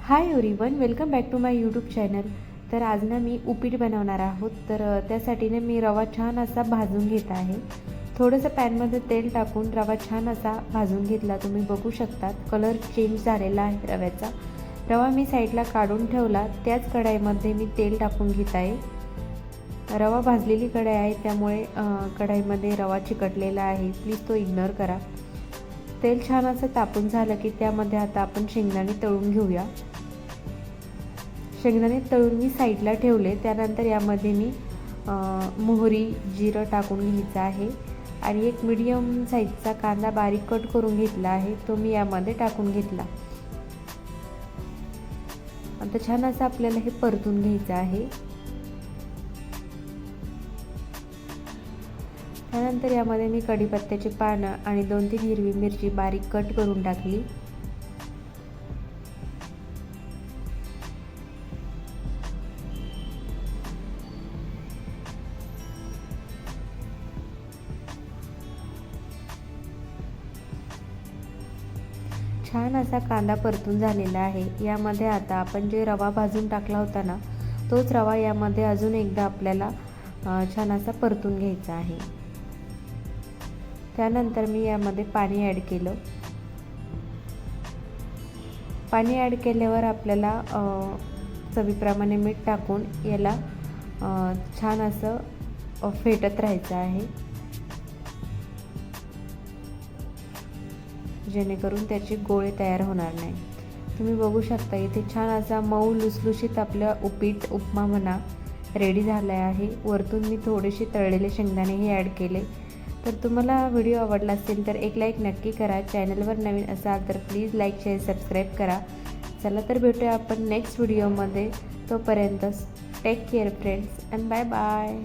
High everyone, welcome back to my YouTube channel. तर आज ना मी उपीट बनवणार आहोत. तर त्यासाठी ना मी रवा छान असा भाजून घेत आहे. थोडंसं पॅनमध्ये तेल टाकून रवा छान असा भाजून घेतला. तुम्ही बघू शकतात कलर चेंज झालेला आहे रव्याचा. रवा मी साईडला काढून ठेवला. त्याच कढईमध्ये मी तेल टाकून घेत आहे. रवा भाजलेली कढई आहे त्यामुळे कढईमध्ये रवा चिकटलेला आहे, प्लीज तो इग्नोर करा. तेल छान असं तापून झालं की त्यामध्ये आता आपण शेंगदाणे तळून घेऊया. शेंगदाणे तळून मी साईडला ठेवले. त्यानंतर यामध्ये मी मोहरी जिरं टाकून घ्यायचं आहे आणि एक मीडियम साईजचा कांदा बारीक कट करून घेतला आहे, तो मी यामध्ये टाकून घेतला. आता छान असं आपल्याला हे परतून घ्यायचं आहे. त्यानंतर यामध्ये मी कढीपत्त्याची पानं आणि 2-3 हिरवी मिरची बारीक कट करून टाकली. छान असा कांदा परतून झालेला आहे. यामध्ये आता आपण जे रवा भाजून टाकला होता ना, तोच रवा यामध्ये अजून एकदा आपल्याला छान असा परतून घ्यायचा आहे. त्यानंतर मी यामध्ये पाणी ॲड केलं. पाणी ॲड केल्यावर आपल्याला चवीप्रमाणे मीठ टाकून याला छान असं फेटत राहायचं आहे, जेणेकरून त्याचे गोळे तयार होणार नाही. तुम्ही बघू शकता इथे छान असा मऊ लुसलुशीत आपलं उपीट उपमा म्हणा रेडी झाला आहे. वरतून मी थोडेसे तळलेले शेंगदाणेही ॲड केले. तर तुम्हाला व्हिडिओ आवडला असेल तर एक लाईक नक्की करा. चॅनलवर नवीन असाल तर प्लीज लाईक शेअर सबस्क्राईब करा. चला तर भेटूया आपण नेक्स्ट व्हिडिओमध्ये. तोपर्यंत take care friends and bye bye.